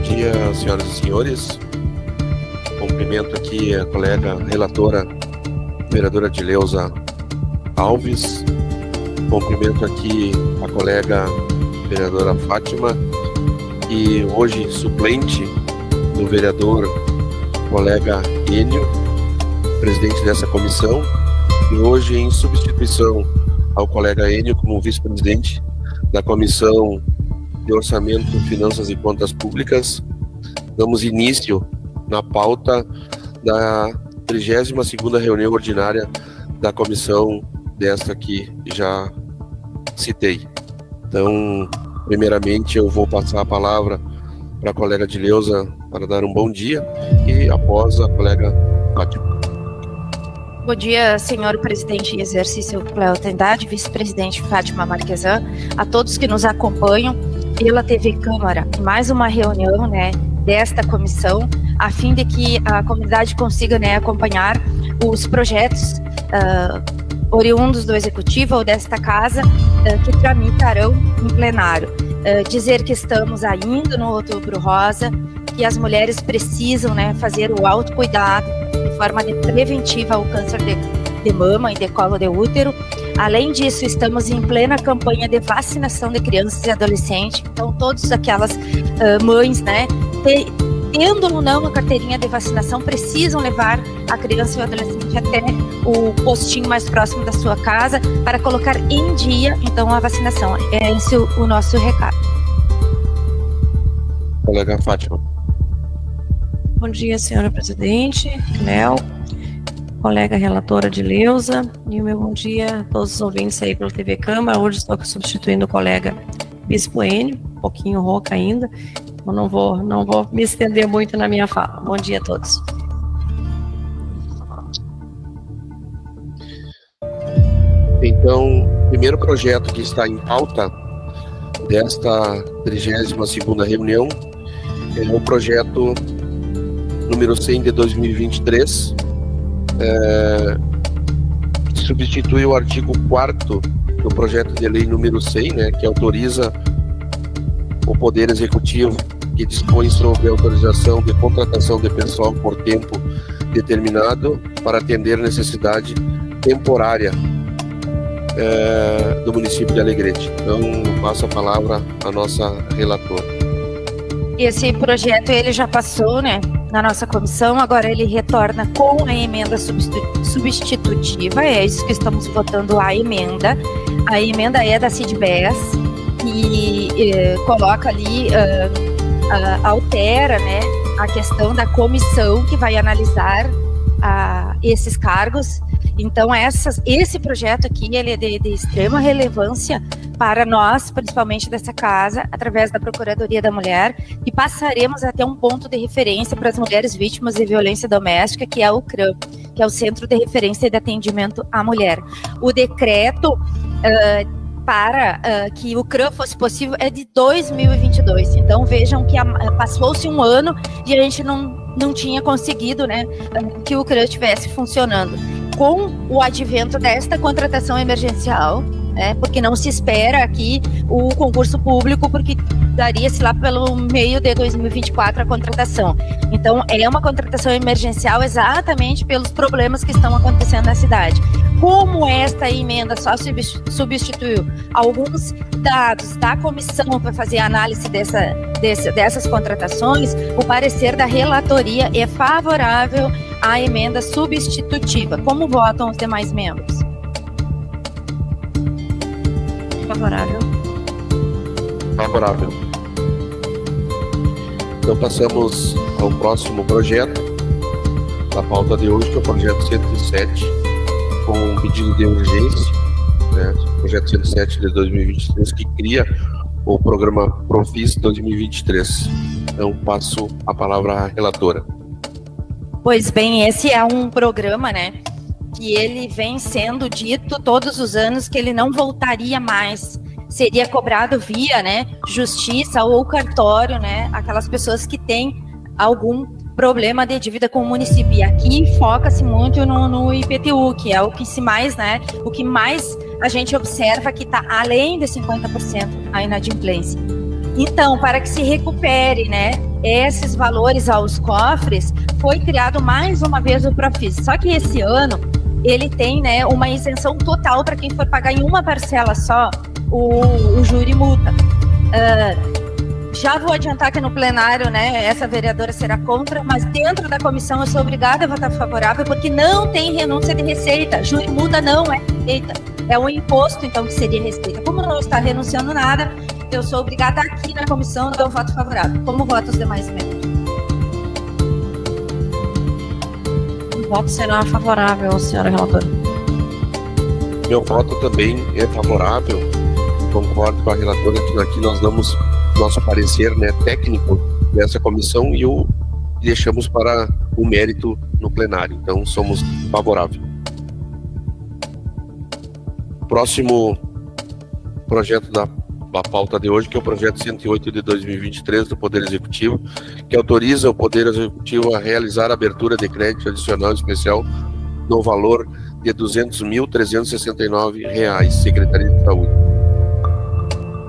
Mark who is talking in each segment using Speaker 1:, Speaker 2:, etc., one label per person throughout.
Speaker 1: dia, senhoras e senhores. Cumprimento aqui a colega relatora, vereadora Adileuza Alves. Cumprimento aqui a colega vereadora Fátima e hoje suplente do vereador colega Enio, presidente dessa comissão, e hoje em substituição ao colega Enio como vice-presidente da Comissão de Orçamento, Finanças e Contas Públicas. Damos início na pauta da 32ª reunião ordinária da comissão desta que já citei. Então, primeiramente eu vou passar a palavra para a colega Adileuza para dar um bom dia e após a colega Fátima.
Speaker 2: Bom dia, senhor presidente em exercício Cléo Trindade, vice-presidente Fátima Marquesan, a todos que nos acompanham pela TV Câmara, mais uma reunião, desta comissão, a fim de que a comunidade consiga, acompanhar os projetos oriundos do Executivo ou desta Casa que tramitarão em plenário. Dizer que estamos ainda no Outubro Rosa, que as mulheres precisam, fazer o autocuidado de forma preventiva ao câncer de mama e de colo de útero. Além disso, estamos em plena campanha de vacinação de crianças e adolescentes. Então, todas aquelas mães, tendo ou não a carteirinha de vacinação, precisam levar a criança e o adolescente até o postinho mais próximo da sua casa para colocar em dia, então, a vacinação. É esse o nosso recado.
Speaker 1: Colega Fátima.
Speaker 3: Bom dia, senhora presidente, Cléo, colega relatora Adileuza, e o meu bom dia a todos os ouvintes aí pela TV Câmara. Hoje estou substituindo o colega Bispo Enio, um pouquinho rouca ainda, então não vou me estender muito na minha fala. Bom dia a todos.
Speaker 1: Então, o primeiro projeto que está em pauta desta 32ª reunião é o projeto número 100 de 2023, que substitui o artigo 4º do projeto de lei número 100, que autoriza o Poder Executivo, que dispõe sobre a autorização de contratação de pessoal por tempo determinado para atender necessidade temporária do município de Alegrete. Então, eu passo a palavra à nossa relatora.
Speaker 2: Esse projeto ele já passou, na nossa comissão, agora ele retorna com a emenda substitutiva, é isso que estamos votando a emenda. A emenda é da CIDBES e coloca ali, altera, a questão da comissão que vai analisar esses cargos. Então, esse projeto aqui ele é de extrema relevância para nós, principalmente dessa casa, através da Procuradoria da Mulher, e passaremos até um ponto de referência para as mulheres vítimas de violência doméstica, que é o CRAM, que é o Centro de Referência de Atendimento à Mulher. O decreto para que o CRAM fosse possível é de 2022, então vejam que passou-se um ano e a gente não tinha conseguido, que o CRAM estivesse funcionando. Com o advento desta contratação emergencial, porque não se espera aqui o concurso público, porque daria-se lá pelo meio de 2024 a contratação. Então, é uma contratação emergencial exatamente pelos problemas que estão acontecendo na cidade. Como esta emenda só substituiu alguns dados da comissão para fazer a análise dessas contratações, o parecer da relatoria é favorável à emenda substitutiva. Como votam os demais membros? Favorável.
Speaker 1: Favorável. Então passamos ao próximo projeto da pauta de hoje, que é o projeto 107, com um pedido de urgência, o projeto 107 de 2023, que cria o programa Profis 2023. Então passo a palavra à relatora.
Speaker 2: Pois bem, esse é um programa, que ele vem sendo dito todos os anos que ele não voltaria mais, seria cobrado via, justiça ou cartório, aquelas pessoas que têm algum problema de dívida com o município. E aqui foca-se muito no IPTU, que é o que mais a gente observa que está além de 50% a inadimplência. Então, para que se recupere, né, esses valores aos cofres, foi criado mais uma vez o Profis. Só que esse ano ele tem, né, uma isenção total para quem for pagar em uma parcela só o juro e multa. Já vou adiantar que no plenário, né, essa vereadora será contra, mas dentro da comissão eu sou obrigada a votar favorável, porque não tem renúncia de receita. Juro e multa não é receita, é um imposto, então, que seria receita. Como não está renunciando nada, eu sou obrigada aqui na comissão, eu voto favorável. Como votam os demais membros?
Speaker 3: O voto será favorável, senhora relatora.
Speaker 1: Meu voto também é favorável. Concordo com a relatora que aqui nós damos nosso parecer, né, técnico dessa comissão e deixamos para o mérito no plenário. Então, somos favoráveis. Próximo projeto da pauta de hoje, que é o projeto 108 de 2023 do Poder Executivo, que autoriza o Poder Executivo a realizar a abertura de crédito adicional especial no valor de R$ 200.369, Secretaria de Saúde.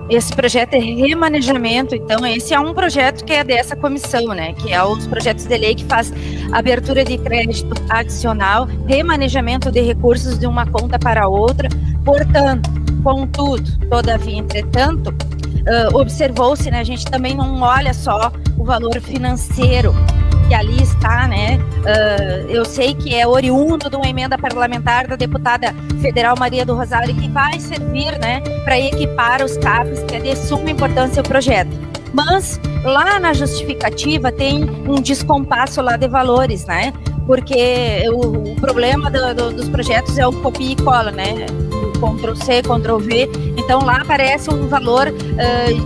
Speaker 2: Esse projeto é remanejamento, então esse é um projeto que é dessa comissão, né, que é os projetos de lei que faz abertura de crédito adicional, remanejamento de recursos de uma conta para outra. Portanto, contudo, todavia, entretanto, observou-se, né, a gente também não olha só o valor financeiro que ali está, né, eu sei que é oriundo de uma emenda parlamentar da deputada federal Maria do Rosário, que vai servir, né, para equipar os CAPs, que é de suma importância o projeto. Mas lá na justificativa tem um descompasso lá de valores, né, porque o problema dos projetos é o copia e cola, né, Ctrl+C, Ctrl+V, então lá aparece um valor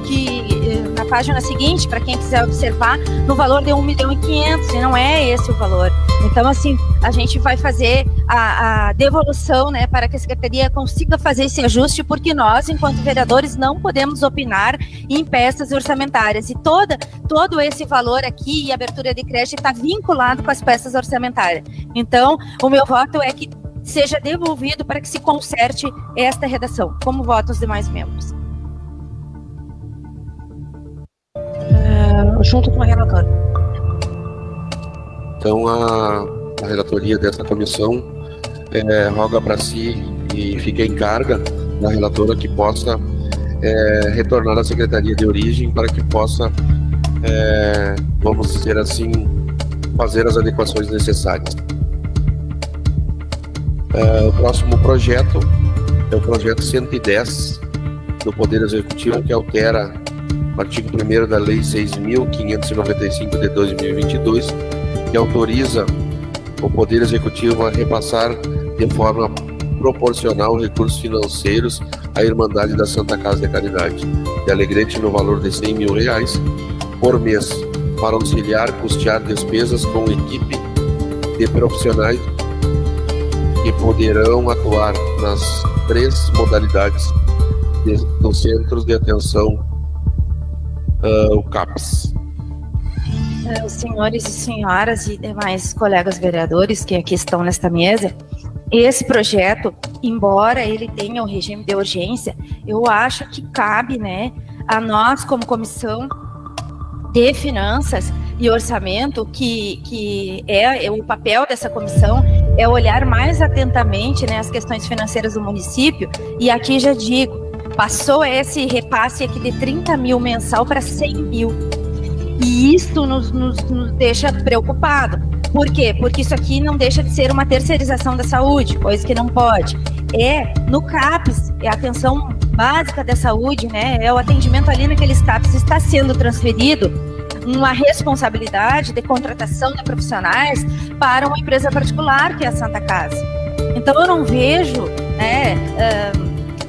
Speaker 2: que na página seguinte, para quem quiser observar, no valor de 1.500.000, e não é esse o valor. Então, assim, a gente vai fazer a devolução, né, para que a Secretaria consiga fazer esse ajuste, porque nós, enquanto vereadores, não podemos opinar em peças orçamentárias, e todo esse valor aqui e abertura de crédito está vinculado com as peças orçamentárias. Então, o meu voto é que seja devolvido para que se conserte esta redação. Como votam os demais membros?
Speaker 3: Junto com a relatora.
Speaker 1: Então, a relatoria dessa comissão roga para si e fica em carga da relatora que possa retornar à Secretaria de Origem para que possa, vamos dizer assim, fazer as adequações necessárias. O próximo projeto é o projeto 110 do Poder Executivo, que altera o artigo 1º da Lei 6.595 de 2022, que autoriza o Poder Executivo a repassar de forma proporcional recursos financeiros à Irmandade da Santa Casa de Caridade de Alegrete no valor de R$ 100.000 por mês, para auxiliar custear despesas com equipe de profissionais que poderão atuar nas 3 modalidades dos Centros de Atenção, o CAPS.
Speaker 2: Os senhores e senhoras e demais colegas vereadores que aqui estão nesta mesa, esse projeto, embora ele tenha o regime de urgência, eu acho que cabe, né, a nós como comissão de finanças e orçamento, que é o papel dessa comissão, é olhar mais atentamente, né, as questões financeiras do município. E aqui já digo, passou esse repasse aqui de 30 mil mensal para 100 mil. E isso nos deixa preocupado. Por quê? Porque isso aqui não deixa de ser uma terceirização da saúde, coisa que não pode. No CAPS, é a atenção básica da saúde, né? É o atendimento ali naqueles CAPS, está sendo transferido uma responsabilidade de contratação de profissionais para uma empresa particular, que é a Santa Casa. Então eu não vejo, né,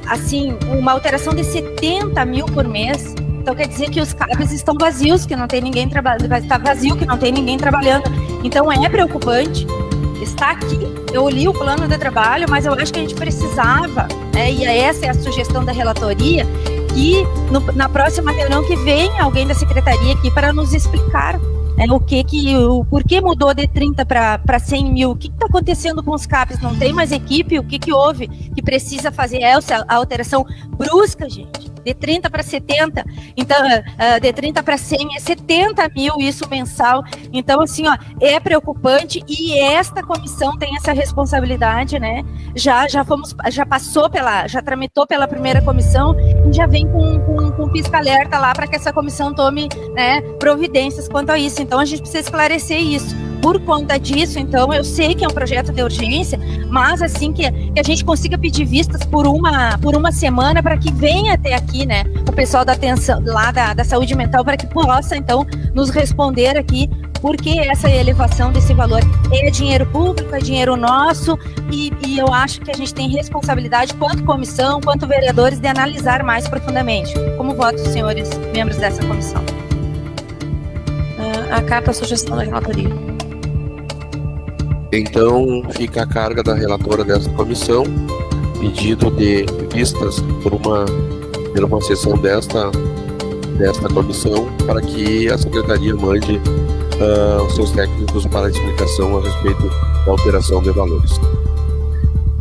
Speaker 2: assim, uma alteração de 70 mil por mês. Então quer dizer que os CAPs estão vazios, que não tem ninguém trabalhando, vai estar vazio, que não tem ninguém trabalhando. Então é preocupante. Está aqui, eu li o plano de trabalho, mas eu acho que a gente precisava, né, e essa é a sugestão da relatoria, que na próxima reunião que venha alguém da secretaria aqui para nos explicar, né, o porquê mudou de 30 para 100 mil, o que está acontecendo com os CAPs, não tem mais equipe, o que houve, que precisa fazer essa alteração brusca, gente. de 30 para 70, então, de 30 para 100, é 70 mil isso mensal. Então, assim, ó, é preocupante, e esta comissão tem essa responsabilidade, né? Já tramitou pela primeira comissão e já vem com pisca-alerta lá para que essa comissão tome, né, providências quanto a isso. Então, a gente precisa esclarecer isso. Por conta disso, então, eu sei que é um projeto de urgência, mas assim que a gente consiga pedir vistas por uma semana para que venha até aqui, né, o pessoal da atenção lá da saúde mental, para que possa, então, nos responder aqui porque essa elevação desse valor é dinheiro público, é dinheiro nosso, e eu acho que a gente tem responsabilidade, quanto comissão, quanto vereadores, de analisar mais profundamente. Como votam os senhores membros dessa comissão?
Speaker 3: Acata a sugestão da relatoria.
Speaker 1: Então, fica a carga da relatora dessa comissão, pedido de vistas por uma sessão desta comissão, para que a secretaria mande os seus técnicos para a explicação a respeito da alteração de valores.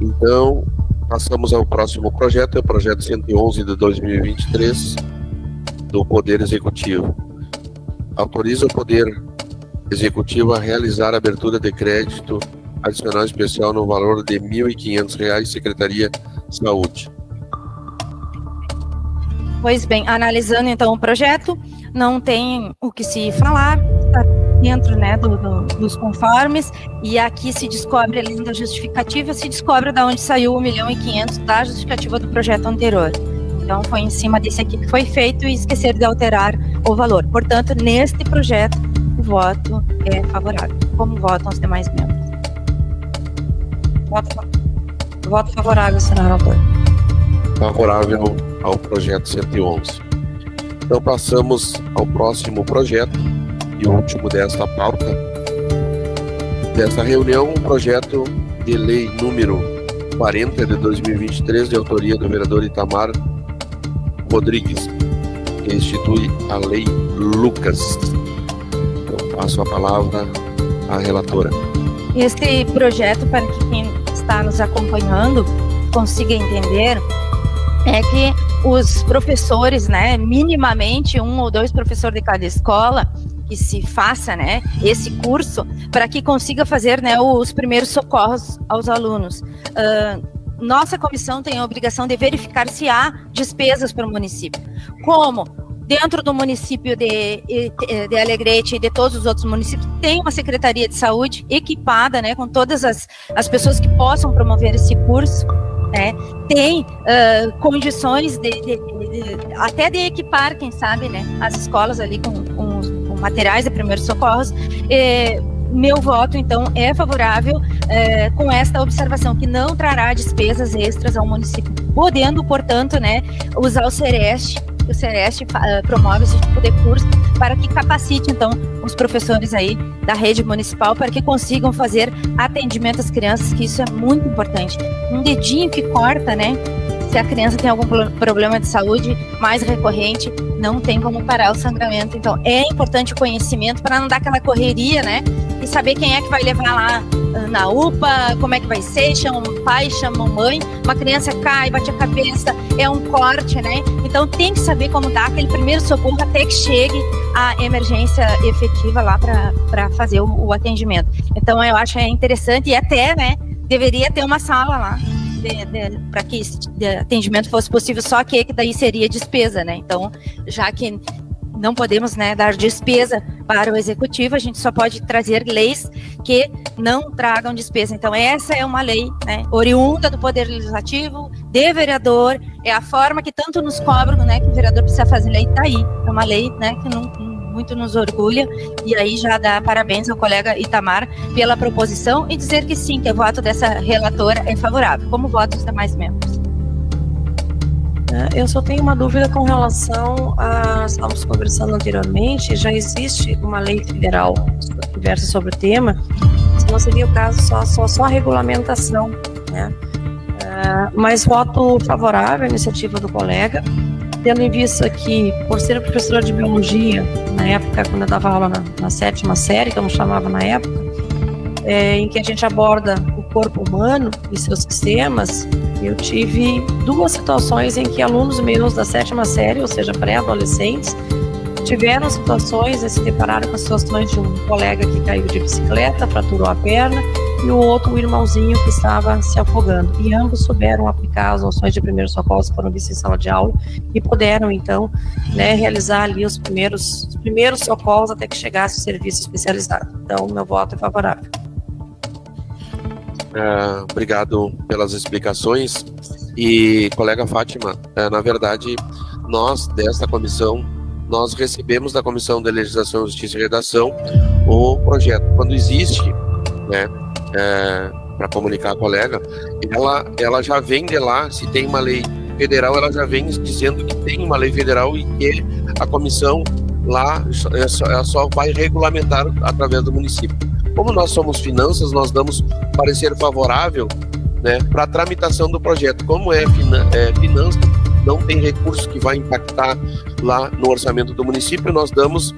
Speaker 1: Então, passamos ao próximo projeto, é o projeto 111 de 2023 do Poder Executivo. Autoriza o Poder Executivo a realizar a abertura de crédito adicional especial no valor de R$ 1.500, Secretaria de Saúde.
Speaker 2: Pois bem, analisando então o projeto, não tem o que se falar, está dentro, né, dos conformes, e aqui se descobre, além da justificativa, se descobre de onde saiu o R$ 1.500 da justificativa do projeto anterior. Então, foi em cima desse aqui que foi feito, e esquecer de alterar o valor. Portanto, neste projeto, o voto é favorável. Como votam os demais membros?
Speaker 3: Voto favorável, senhor relator.
Speaker 1: Favorável ao projeto 111. Então, passamos ao próximo projeto, e o último desta pauta, desta reunião, um projeto de lei número 40 de 2023, de autoria do vereador Itamar Rodrigues, que institui a Lei Lucas. Eu passo a palavra à relatora.
Speaker 2: Este projeto, para que quem está nos acompanhando consiga entender, é que os professores, né, minimamente 1 ou 2 professores de cada escola, que se faça, né, esse curso, para que consiga fazer, né, os primeiros socorros aos alunos. Nossa comissão tem a obrigação de verificar se há despesas para o município. Como dentro do município de Alegrete e de todos os outros municípios tem uma secretaria de saúde equipada, né, com todas as pessoas que possam promover esse curso, né, tem condições até de equipar, quem sabe, né, as escolas ali com materiais de primeiros socorros. Meu voto, então, é favorável com esta observação, que não trará despesas extras ao município, podendo, portanto, né, usar o Sereste. O Sereste promove esse tipo de curso para que capacite, então, os professores aí da rede municipal para que consigam fazer atendimento às crianças, que isso é muito importante. Um dedinho que corta, né? Se a criança tem algum problema de saúde mais recorrente, não tem como parar o sangramento. Então, é importante o conhecimento para não dar aquela correria, né? E saber quem é que vai levar lá na UPA, como é que vai ser, chama um pai, chama mãe, uma criança cai, bate a cabeça, é um corte, né? Então, tem que saber como dar aquele primeiro socorro até que chegue a emergência efetiva lá para fazer o atendimento. Então, eu acho interessante, e até, né, deveria ter uma sala lá para que esse atendimento fosse possível, só que daí seria despesa, né? Então, já que não podemos, né, dar despesa para o executivo, a gente só pode trazer leis que não tragam despesa. Então, essa é uma lei, né, oriunda do Poder Legislativo, de vereador, é a forma que tanto nos cobram, né, que o vereador precisa fazer lei, tá aí. É uma lei, né, que muito nos orgulha, e aí já dá parabéns ao colega Itamar pela proposição e dizer que sim, que o voto dessa relatora é favorável. Como votam os demais membros?
Speaker 3: Eu só tenho uma dúvida com relação a, estávamos conversando anteriormente, já existe uma lei federal que versa sobre o tema, se não seria o caso só a regulamentação, né? Mas voto favorável à iniciativa do colega, tendo em vista que, por ser professora de biologia, na época, quando eu dava aula na 7ª série, que eu não chamava na época, em que a gente aborda o corpo humano e seus sistemas, eu tive 2 situações em que alunos meus da 7ª série, ou seja, pré-adolescentes, tiveram situações, se depararam com situações de um colega que caiu de bicicleta, fraturou a perna, e o outro, o irmãozinho, que estava se afogando. E ambos souberam aplicar as noções de primeiros socorros, foram vistos em sala de aula, e puderam, então, realizar ali os primeiros socorros até que chegasse o serviço especializado. Então, meu voto é favorável.
Speaker 1: Obrigado pelas explicações. E, colega Fátima, na verdade, nós, desta comissão, nós recebemos da Comissão de Legislação, Justiça e Redação o projeto. Quando existe, para comunicar a colega, ela já vem de lá, se tem uma lei federal, ela já vem dizendo que tem uma lei federal e que a comissão lá ela só vai regulamentar através do município. Como nós somos finanças, nós damos parecer favorável, para a tramitação do projeto. Como finanças, não tem recurso que vai impactar lá no orçamento do município, nós damos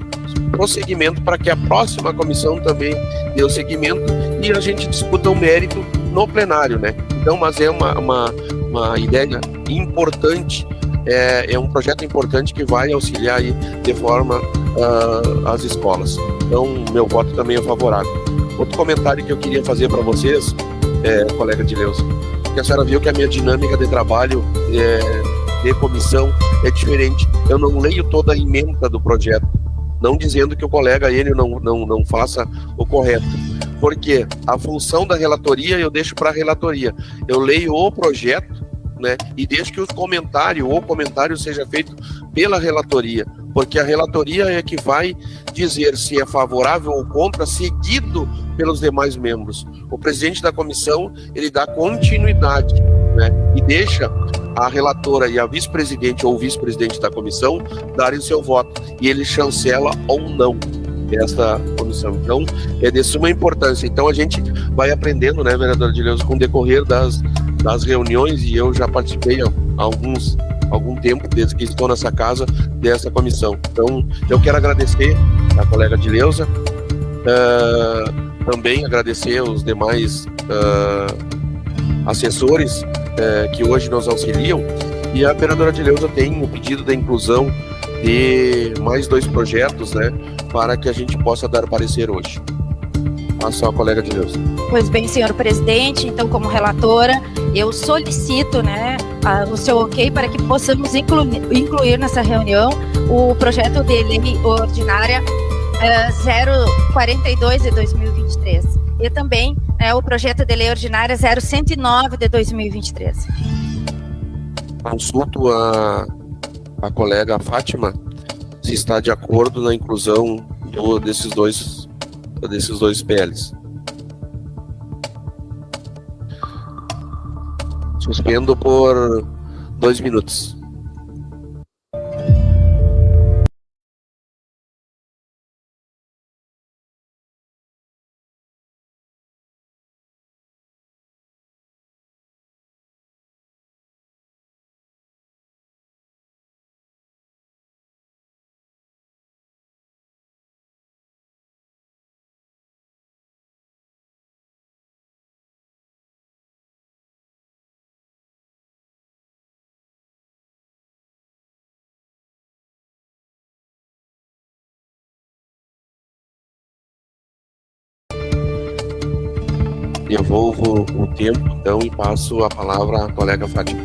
Speaker 1: prosseguimento para que a próxima comissão também dê o seguimento e a gente discuta o mérito no plenário, Então, mas é uma ideia importante, é um projeto importante que vai auxiliar aí de forma as escolas. Então, meu voto também é favorável. Outro comentário que eu queria fazer para vocês, colega Dileuza, que a senhora viu que a minha dinâmica de trabalho de comissão é diferente. Eu não leio toda a emenda do projeto, não dizendo que o colega não faça o correto, porque a função da relatoria eu deixo para a relatoria. Eu leio o projeto, e deixo que o comentário seja feito pela relatoria, porque a relatoria é que vai dizer se é favorável ou contra, seguido pelos demais membros. O presidente da comissão, ele dá continuidade, e deixa a relatora e a vice-presidente ou vice-presidente da comissão darem o seu voto, e ele chancela ou não essa comissão. Então, é de suma importância. Então, a gente vai aprendendo, vereadora Dileuza, com o decorrer das reuniões, e eu já participei há algum tempo, desde que estou nessa casa, dessa comissão. Então, eu quero agradecer a colega Dileuza, também agradecer os demais assessores que hoje nos auxiliam, e a vereadora Dileuza tem o pedido da inclusão de mais 2 projetos, para que a gente possa dar parecer hoje. Passo à colega Dileuza.
Speaker 2: Pois bem, senhor presidente, então, como relatora, eu solicito, o seu ok para que possamos incluir nessa reunião o projeto de lei ordinária 042 de 2023 e também o projeto de lei ordinária 0109 de 2023.
Speaker 1: Consulto a colega Fátima se está de acordo na inclusão desses dois PLs. Suspendo por 2 minutos. Devolvo o tempo, então, e passo a palavra à colega Fátima.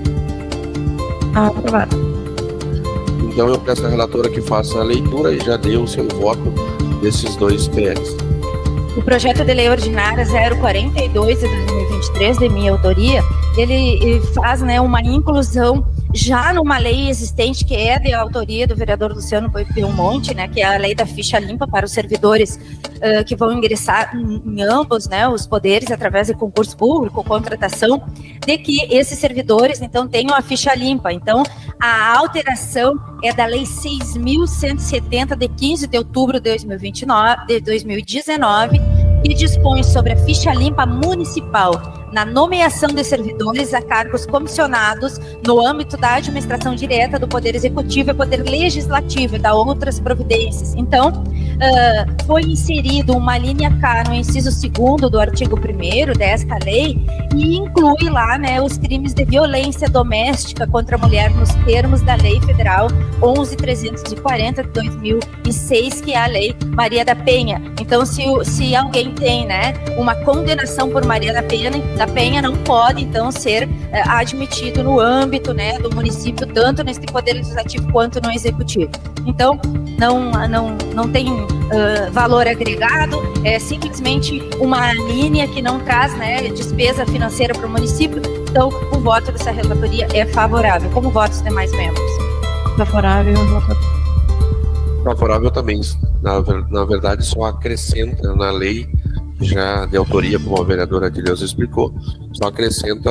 Speaker 3: Aprovado.
Speaker 1: Então, eu peço à relatora que faça a leitura e já dê o seu voto desses 2 PLs.
Speaker 2: O projeto de lei ordinária 042 de 2023, de minha autoria, ele faz uma inclusão já numa lei existente, que é de autoria do vereador Luciano Belmonte, que é a lei da ficha limpa para os servidores que vão ingressar em ambos, os poderes, através de concurso público, contratação, de que esses servidores, então, tenham a ficha limpa. Então, a alteração é da lei 6.170, de 15 de outubro de 2019, que dispõe sobre a ficha limpa municipal na nomeação de servidores a cargos comissionados no âmbito da administração direta do Poder Executivo e Poder Legislativo e da outras providências. Então, foi inserido uma linha K no inciso 2º do artigo 1º desta lei, e inclui lá, né, os crimes de violência doméstica contra a mulher nos termos da Lei Federal 11.340 de 2006, que é a Lei Maria da Penha. Então, se alguém tem, né, uma condenação por Maria da Penha não pode, então, ser admitido no âmbito, né, do município, tanto nesse poder legislativo quanto no executivo. Então, não tem valor agregado, é simplesmente uma linha que não traz, né, despesa financeira para o município. Então, o voto dessa relatoria é favorável. Como votos dos demais membros?
Speaker 3: Favorável.
Speaker 1: Favorável também. Na verdade, só acrescenta na lei, já de autoria, como a vereadora Adileuza explicou, só acrescenta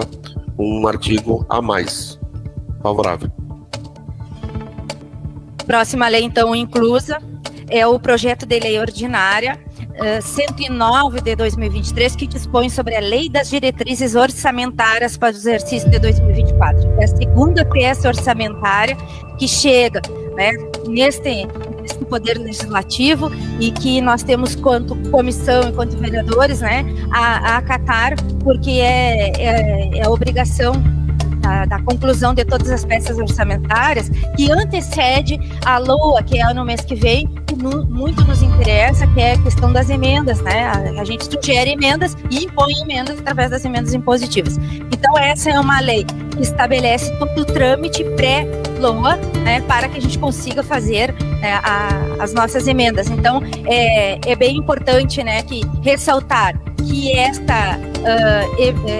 Speaker 1: um artigo a mais. Favorável.
Speaker 2: Próxima lei, então, inclusa, é o projeto de lei ordinária 109 de 2023, que dispõe sobre a Lei das Diretrizes Orçamentárias para o exercício de 2024. É a segunda peça orçamentária que chega, né, neste poder legislativo e que nós temos, quanto comissão e quanto vereadores, né, a acatar, porque é a obrigação da conclusão de todas as peças orçamentárias, que antecede a LOA, que é no mês que vem, que muito nos interessa, que é a questão das emendas, né? A gente sugere emendas e impõe emendas através das emendas impositivas. Então, essa é uma lei que estabelece todo o trâmite pré-LOA, né, para que a gente consiga fazer as nossas emendas. Então, é bem importante, né, ressaltar que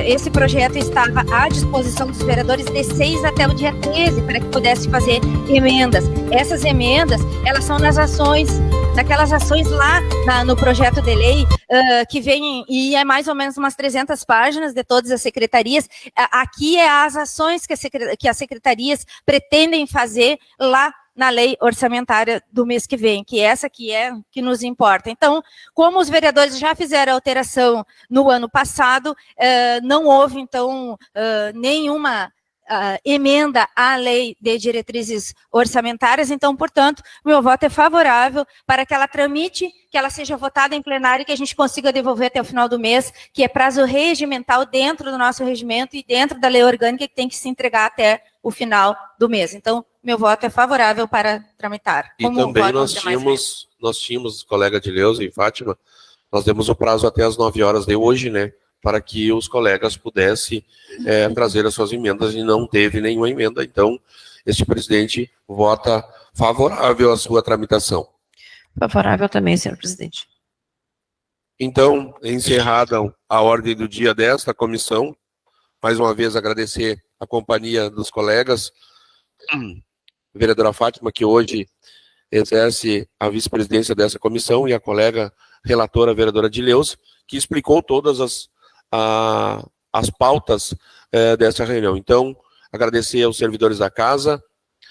Speaker 2: esse projeto estava à disposição dos vereadores de 6 até o dia 13, para que pudesse fazer emendas. Essas emendas, elas são naquelas ações lá no projeto de lei, que vem, e é mais ou menos umas 300 páginas de todas as secretarias. Aqui é as ações que as secretarias pretendem fazer lá na lei orçamentária do mês que vem, que essa aqui é que nos importa. Então, como os vereadores já fizeram alteração no ano passado, não houve, então, nenhuma emenda à lei de diretrizes orçamentárias. Então, portanto, meu voto é favorável para que ela tramite, que ela seja votada em plenário e que a gente consiga devolver até o final do mês, que é prazo regimental dentro do nosso regimento e dentro da lei orgânica, que tem que se entregar até o final do mês. Então, meu voto é favorável para tramitar.
Speaker 1: E também nós tínhamos, colega Adileuza e Fátima, nós demos o prazo até as 9 horas de hoje, né, para que os colegas pudessem trazer as suas emendas, e não teve nenhuma emenda. Então, este presidente vota favorável à sua tramitação.
Speaker 3: Favorável também, senhor presidente.
Speaker 1: Então, encerrada a ordem do dia desta comissão, mais uma vez agradecer a companhia dos colegas, vereadora Fátima, que hoje exerce a vice-presidência dessa comissão, e a colega relatora, vereadora Adileuza, que explicou todas as pautas dessa reunião. Então, agradecer aos servidores da casa,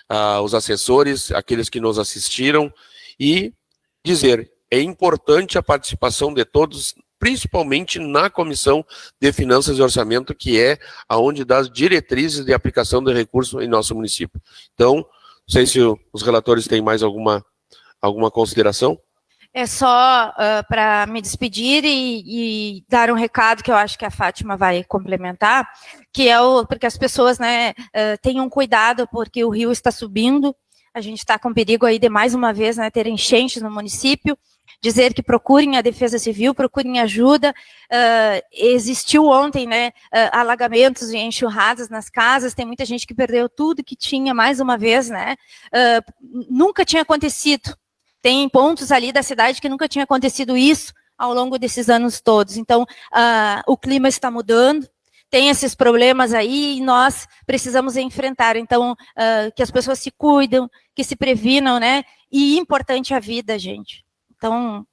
Speaker 1: aos assessores, aqueles que nos assistiram, e dizer, é importante a participação de todos, principalmente na Comissão de Finanças e Orçamento, que é aonde dá as diretrizes de aplicação de recursos em nosso município. Então, não sei se os relatores têm mais alguma consideração.
Speaker 2: É só para me despedir e dar um recado que eu acho que a Fátima vai complementar, que é porque as pessoas, né, tenham cuidado, porque o rio está subindo, a gente está com perigo aí de mais uma vez, né, ter enchentes no município. Dizer que procurem a Defesa Civil, procurem ajuda. Existiu ontem, né, alagamentos e enxurradas nas casas, tem muita gente que perdeu tudo que tinha, mais uma vez, né, nunca tinha acontecido. Tem pontos ali da cidade que nunca tinha acontecido isso ao longo desses anos todos. Então, o clima está mudando, tem esses problemas aí e nós precisamos enfrentar. Então, que as pessoas se cuidam, que se previnam, né, e importante a vida, gente. Então,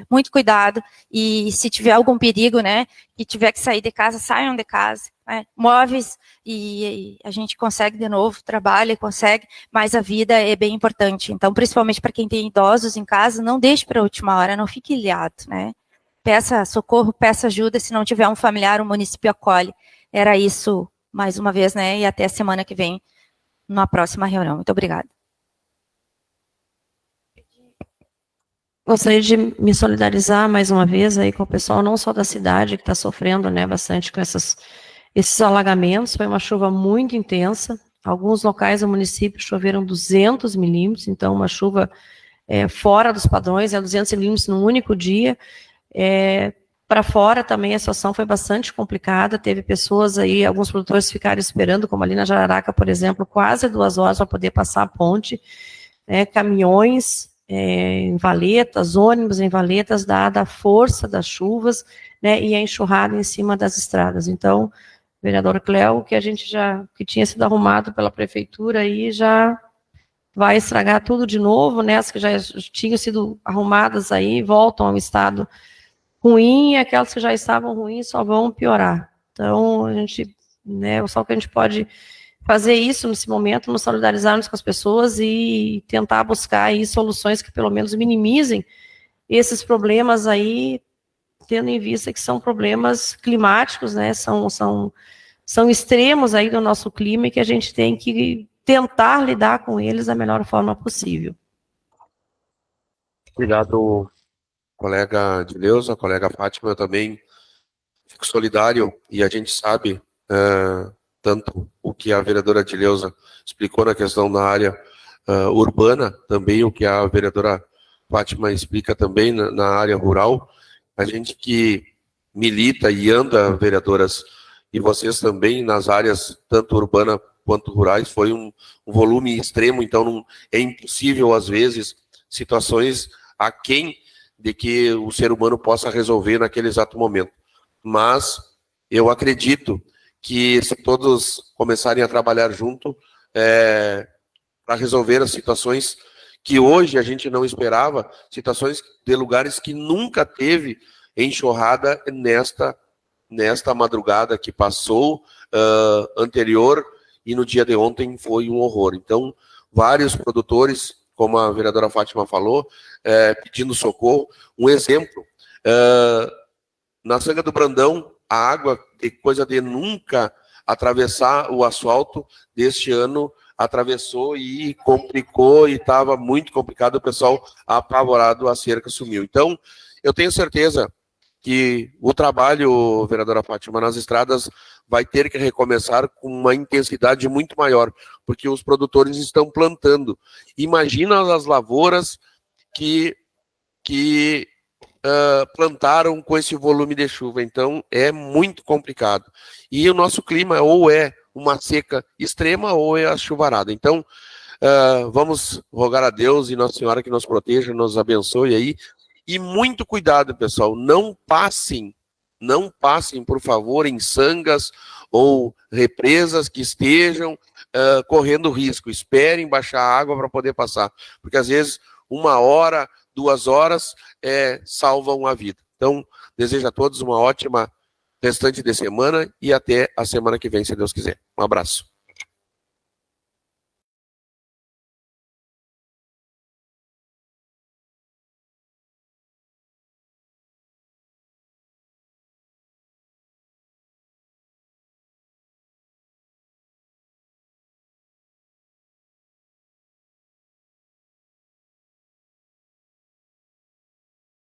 Speaker 2: muito cuidado, e se tiver algum perigo, né, que tiver que sair de casa, saiam de casa, né, móveis, e a gente consegue de novo, trabalha e consegue, mas a vida é bem importante. Então, principalmente para quem tem idosos em casa, não deixe para a última hora, não fique ilhado, né, peça socorro, peça ajuda, se não tiver um familiar, o município acolhe. Era isso, mais uma vez, né, e até a semana que vem, na próxima reunião. Muito obrigada.
Speaker 3: Gostaria de me solidarizar mais uma vez aí com o pessoal, não só da cidade, que está sofrendo, né, bastante com esses alagamentos. Foi uma chuva muito intensa. Alguns locais do município choveram 200 milímetros, então uma chuva fora dos padrões, 200 milímetros num único dia. Para fora também a situação foi bastante complicada, teve pessoas aí, alguns produtores ficaram esperando, como ali na Jararaca, por exemplo, quase 2 horas para poder passar a ponte, caminhões em valetas, ônibus em valetas, dada a força das chuvas, né, e a enxurrada em cima das estradas. Então, vereador Cléo, que tinha sido arrumado pela prefeitura aí já vai estragar tudo de novo, né, as que já tinham sido arrumadas aí voltam ao estado ruim, e aquelas que já estavam ruins só vão piorar. Então, a gente, né, só que a gente pode fazer isso nesse momento, nos solidarizarmos com as pessoas e tentar buscar aí soluções que pelo menos minimizem esses problemas aí, tendo em vista que são problemas climáticos, né, são extremos aí do nosso clima e que a gente tem que tentar lidar com eles da melhor forma possível.
Speaker 1: Obrigado, colega Dileuza, colega Fátima. Eu também fico solidário, e a gente sabe tanto o que a vereadora Dileuza explicou na questão da área urbana, também o que a vereadora Fátima explica também na área rural. A gente que milita e anda, vereadoras, e vocês também nas áreas tanto urbana quanto rurais, foi um volume extremo, então não, é impossível às vezes situações aquém de que o ser humano possa resolver naquele exato momento. Mas eu acredito que se todos começarem a trabalhar junto para resolver as situações que hoje a gente não esperava, situações de lugares que nunca teve enxurrada nesta madrugada que passou, anterior, e no dia de ontem foi um horror. Então, vários produtores, como a vereadora Fátima falou, pedindo socorro. Um exemplo, na Sanga do Brandão, a água, coisa de nunca atravessar o asfalto, deste ano atravessou e complicou, e estava muito complicado, o pessoal apavorado, a cerca sumiu. Então, eu tenho certeza que o trabalho, vereadora Fátima, nas estradas vai ter que recomeçar com uma intensidade muito maior, porque os produtores estão plantando. Imagina as lavouras que plantaram com esse volume de chuva, então é muito complicado. E o nosso clima ou é uma seca extrema ou é a chuvarada. Então, vamos rogar a Deus e Nossa Senhora que nos proteja, nos abençoe aí. E muito cuidado, pessoal, não passem, por favor, em sangas ou represas que estejam correndo risco. Esperem baixar a água para poder passar, porque às vezes 1 hora, 2 horas salvam a vida. Então, desejo a todos uma ótima restante de semana e até a semana que vem, se Deus quiser. Um abraço.